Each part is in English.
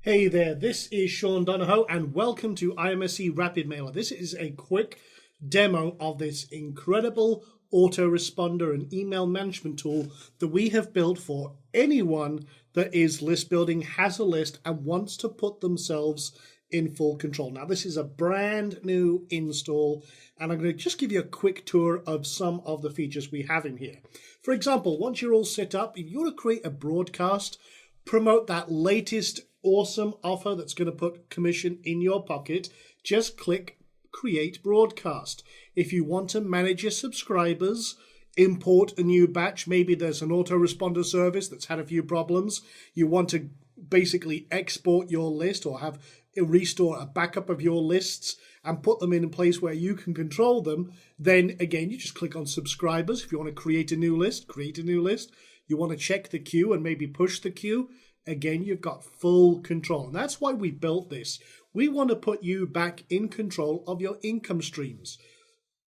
Hey there, this is Sean Donahoe and welcome to IMSC Rapid Mailer. This is a quick demo of this incredible autoresponder and email management tool that we have built for anyone that is list building, has a list and wants to put themselves in full control. Now this is a brand new install and I'm going to just give you a quick tour of some of the features we have in here. For example, once you're all set up, if you want to create a broadcast, promote that latest awesome offer that's going to put commission in your pocket, just click Create Broadcast. If you want to manage your subscribers, import a new batch, maybe there's an autoresponder service that's had a few problems, you want to basically export your list or have restore a backup of your lists and put them in a place where you can control them, then again, you just click on subscribers. If you want to create a new list, create a new list. You want to check the queue and maybe push the queue. Again, you've got full control. And that's why we built this. We want to put you back in control of your income streams.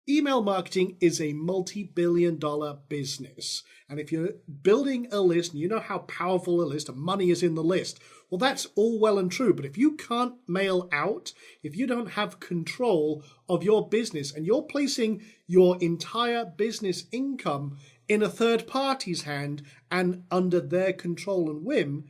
Email marketing is a multi-billion-dollar business. And if you're building a list and you know how powerful a list and money is in the list, well, that's all well and true. But if you can't mail out, if you don't have control of your business and you're placing your entire business income in a third party's hand and under their control and whim,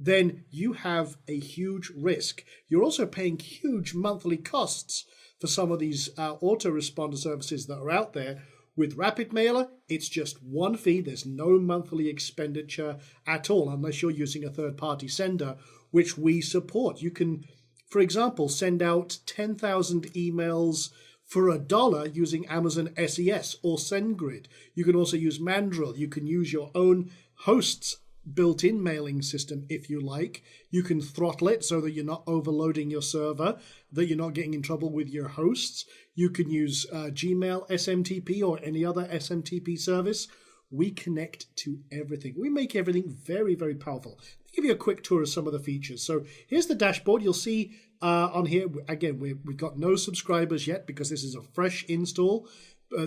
then you have a huge risk. You're also paying huge monthly costs for some of these autoresponder services that are out there. With Rapid Mailer, it's just one fee. There's no monthly expenditure at all, unless you're using a third-party sender, which we support. You can, for example, send out 10,000 emails for $1 using Amazon SES or SendGrid. You can also use Mandrill. You can use your own host's built-in mailing system if you like. You can throttle it so that you're not overloading your server, that you're not getting in trouble with your hosts. You can use Gmail SMTP or any other SMTP service. We connect to everything. We make everything very, very powerful. Let me give you a quick tour of some of the features. So here's the dashboard. You'll see on here, again, we've got no subscribers yet because this is a fresh install.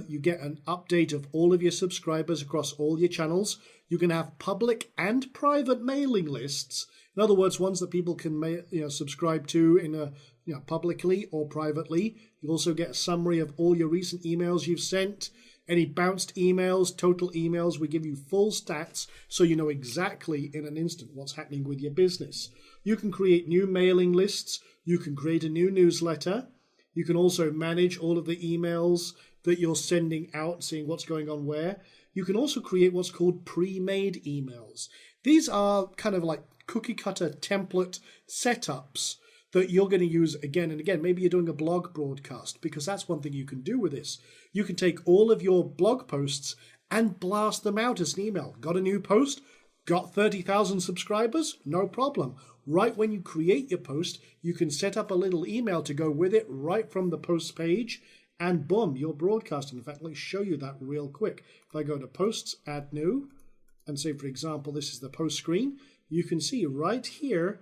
You get an update of all of your subscribers across all your channels. You can have public and private mailing lists. In other words, ones that people can subscribe to in a publicly or privately. You also get a summary of all your recent emails you've sent, any bounced emails, total emails. We give you full stats so you know exactly in an instant what's happening with your business. You can create new mailing lists. You can create a new newsletter. You can also manage all of the emails that you're sending out, seeing what's going on where. You can also create what's called pre-made emails. These are kind of like cookie cutter template setups that you're going to use again and again. Maybe you're doing a blog broadcast, because that's one thing you can do with this. You can take all of your blog posts and blast them out as an email. Got a new post? Got 30,000 subscribers? No problem. Right when you create your post, you can set up a little email to go with it right from the post page, and boom, you're broadcasting. In fact, let me show you that real quick. If I go to Posts, Add New, and say, for example, this is the post screen, you can see right here,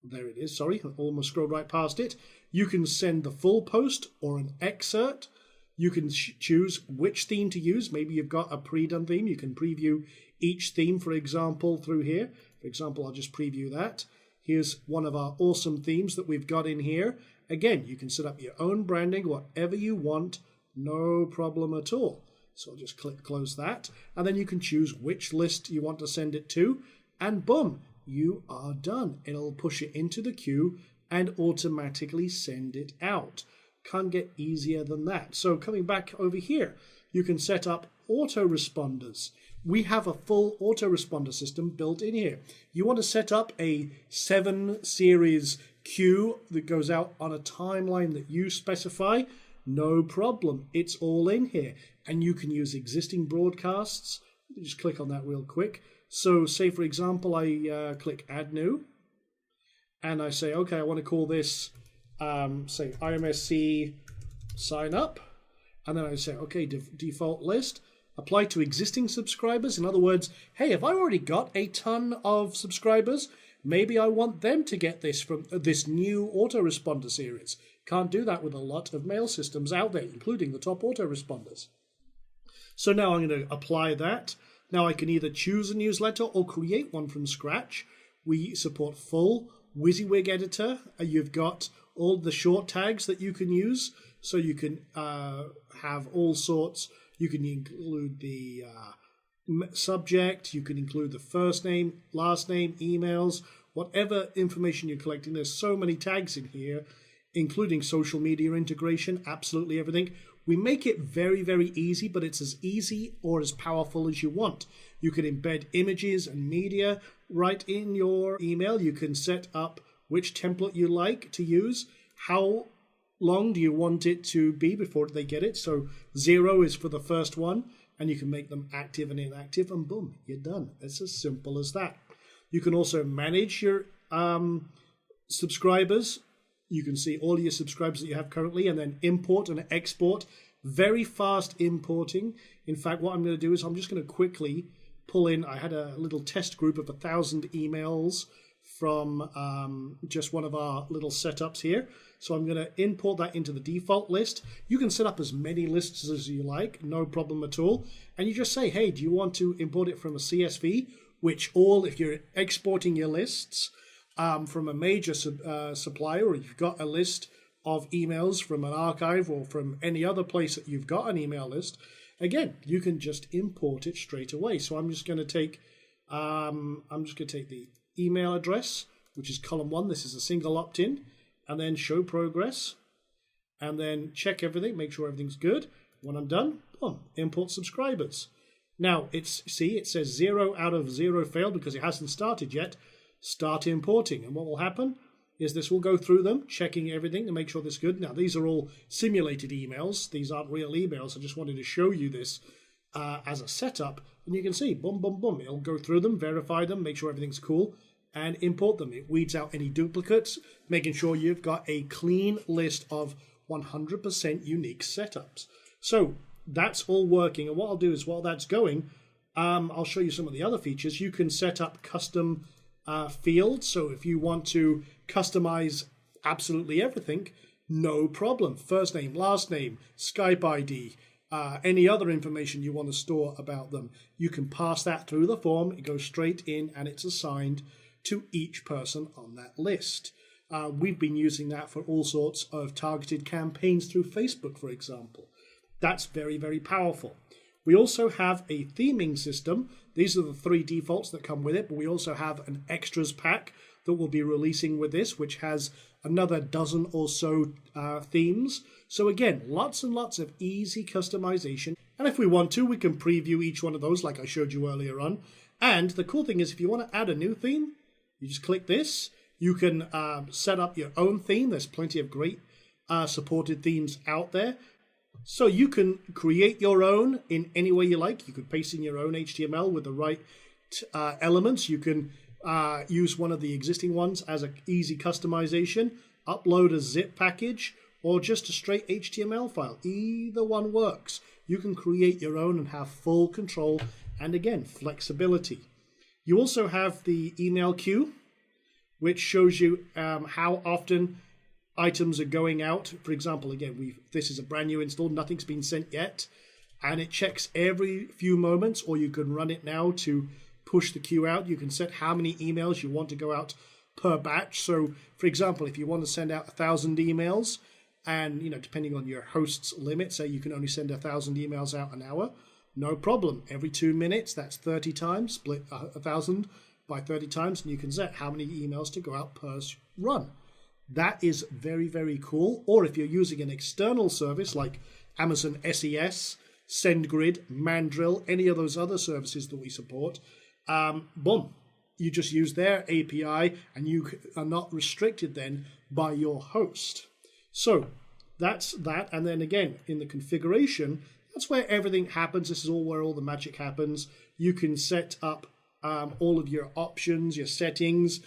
there it is, sorry, I almost scrolled right past it. You can send the full post or an excerpt. You can choose which theme to use. Maybe you've got a pre-done theme. You can preview each theme, for example, through here. For example, I'll just preview that. Here's one of our awesome themes that we've got in here. Again, you can set up your own branding, whatever you want, no problem at all. So I'll just click close that, and then you can choose which list you want to send it to, and boom, you are done. It'll push it into the queue and automatically send it out. Can't get easier than that. So coming back over here, you can set up autoresponders. We have a full autoresponder system built in here. You want to set up a 7 series queue that goes out on a timeline that you specify? No problem. It's all in here. And you can use existing broadcasts. Just click on that real quick. So say, for example, I click Add New. And I say, okay, I want to call this, say, IMSC Sign Up. And then I say, okay, default list. Apply to existing subscribers. In other words, hey, have I already got a ton of subscribers? Maybe I want them to get this from this new autoresponder series. Can't do that with a lot of mail systems out there, including the top autoresponders. So now I'm going to apply that. Now I can either choose a newsletter or create one from scratch. We support full WYSIWYG editor. You've got all the short tags that you can use. So you can have all sorts. You can include the subject. You can include the first name, last name, emails, whatever information you're collecting. There's so many tags in here, including social media integration, absolutely everything. We make it very, very easy, but it's as easy or as powerful as you want. You can embed images and media right in your email. You can set up which template you like to use. How long do you want it to be before they get it? So 0 is for the first one, and you can make them active and inactive, and boom, you're done. It's as simple as that. You can also manage your subscribers. You can see all your subscribers that you have currently, and then import and export. Very fast importing. In fact, what I'm going to do is I'm just going to quickly pull in. I had a little test group of 1,000 emails from just one of our little setups here. So I'm going to import that into the default list. You can set up as many lists as you like, no problem at all. And you just say, hey, do you want to import it from a CSV? Which all, if you're exporting your lists from a major supplier, or you've got a list of emails from an archive or from any other place that you've got an email list, again, you can just import it straight away. So I'm just going to take the email address, which is column 1. This is a single opt-in, and then show progress, and then check everything, make sure everything's good. When I'm done, boom, import subscribers. Now, it says 0 out of 0 failed because it hasn't started yet. Start importing, and what will happen is this will go through them, checking everything to make sure this is good. Now, these are all simulated emails. These aren't real emails. I just wanted to show you this as a setup, and you can see, boom, boom, boom. It'll go through them, verify them, make sure everything's cool, and import them. It weeds out any duplicates, making sure you've got a clean list of 100% unique setups. So that's all working. And what I'll do is while that's going, I'll show you some of the other features. You can set up custom fields. So if you want to customize absolutely everything, no problem. First name, last name, Skype ID, any other information you want to store about them, you can pass that through the form. It goes straight in and it's assigned to each person on that list. We've been using that for all sorts of targeted campaigns through Facebook, for example. That's very, very powerful. We also have a theming system. These are the 3 defaults that come with it, but we also have an extras pack that we'll be releasing with this, which has another dozen or so themes. So again, lots and lots of easy customization. And if we want to, we can preview each one of those like I showed you earlier on. And the cool thing is if you want to add a new theme, you just click this. You can set up your own theme. There's plenty of great supported themes out there. So you can create your own in any way you like. You could paste in your own HTML with the right elements. You can use one of the existing ones as an easy customization, upload a zip package, or just a straight HTML file. Either one works. You can create your own and have full control and, again, flexibility. You also have the email queue, which shows you how often items are going out. For example, again, this is a brand new install, nothing's been sent yet, and it checks every few moments, or you can run it now to push the queue out. You can set how many emails you want to go out per batch. So, for example, if you want to send out 1,000 emails, and depending on your host's limit, say you can only send 1,000 emails out an hour, no problem. Every 2 minutes, that's 30 times, split 1,000 by 30 times, and you can set how many emails to go out per run. That is very, very cool. Or if you're using an external service like Amazon SES, SendGrid, Mandrill, any of those other services that we support, boom, you just use their API and you are not restricted then by your host. So that's that. And then again, in the configuration, that's where everything happens. This is all where all the magic happens. You can set up all of your options, your settings,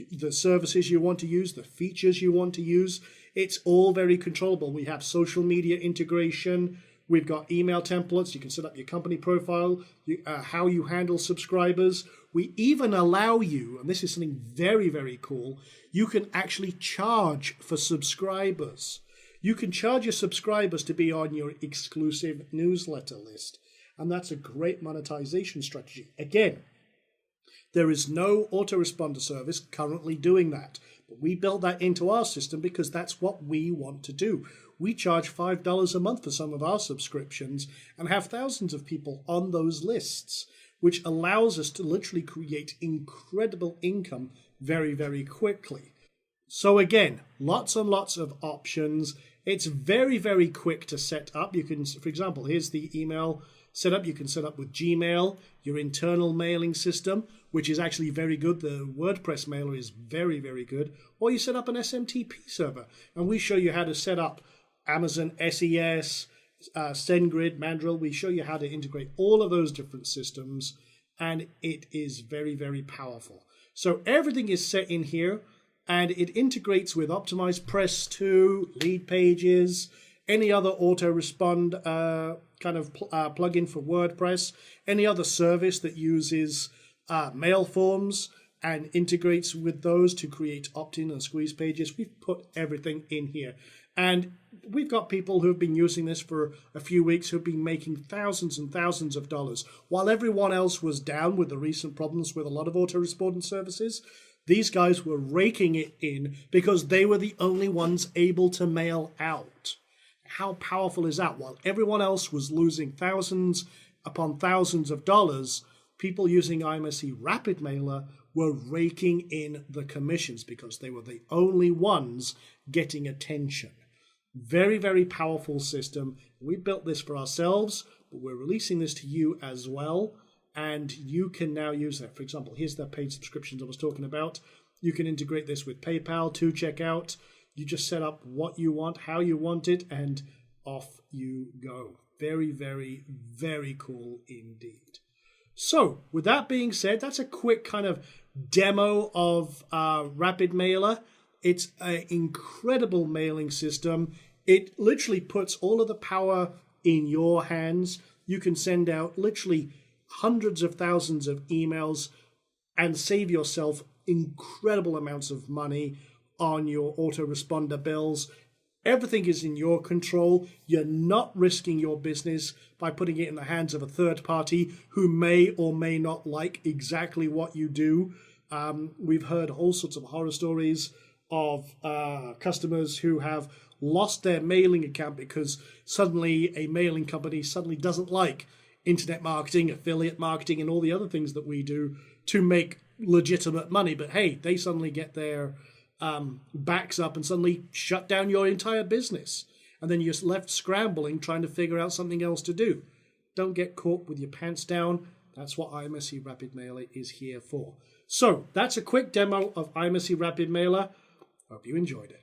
the services you want to use, the features you want to use. It's all very controllable. We have social media integration. We've got email templates. You can set up your company profile, how you handle subscribers. We even allow you, and this is something very, very cool, you can actually charge for subscribers. You can charge your subscribers to be on your exclusive newsletter list. And that's a great monetization strategy. Again, There is no autoresponder service currently doing that. But we built that into our system because that's what we want to do. We charge $5 a month for some of our subscriptions and have thousands of people on those lists, which allows us to literally create incredible income very, very quickly. So again, lots and lots of options. It's very, very quick to set up. You can, for example, here's the email setup. You can set up with Gmail, your internal mailing system, which is actually very good. The WordPress mailer is very, very good. Or you set up an SMTP server, and we show you how to set up Amazon SES, SendGrid, Mandrill. We show you how to integrate all of those different systems, and it is very, very powerful. So everything is set in here, and it integrates with Optimized Press 2, Lead Pages, any other autorespond kind of plugin for WordPress, any other service that uses mail forms and integrates with those to create opt-in and squeeze pages. We've put everything in here. And we've got people who have been using this for a few weeks who have been making thousands and thousands of dollars. While everyone else was down with the recent problems with a lot of autoresponding services, these guys were raking it in because they were the only ones able to mail out. How powerful is that? While everyone else was losing thousands upon thousands of dollars, people using IMSC Rapid Mailer were raking in the commissions because they were the only ones getting attention. Very, very powerful system. We built this for ourselves, but we're releasing this to you as well. And you can now use that. For example, here's the paid subscriptions I was talking about. You can integrate this with PayPal to checkout. You just set up what you want, how you want it, and off you go. Very, very, very cool indeed. So with that being said, that's a quick kind of demo of Rapid Mailer. It's an incredible mailing system. It literally puts all of the power in your hands. You can send out literally hundreds of thousands of emails and save yourself incredible amounts of money on your autoresponder bills. Everything is in your control. You're not risking your business by putting it in the hands of a third party who may or may not like exactly what you do. We've heard all sorts of horror stories of customers who have lost their mailing account because suddenly a mailing company suddenly doesn't like internet marketing, affiliate marketing, and all the other things that we do to make legitimate money. But hey, they suddenly get their backs up and suddenly shut down your entire business. And then you're left scrambling, trying to figure out something else to do. Don't get caught with your pants down. That's what IMSC Rapid Mailer is here for. So that's a quick demo of IMSC Rapid Mailer. Hope you enjoyed it.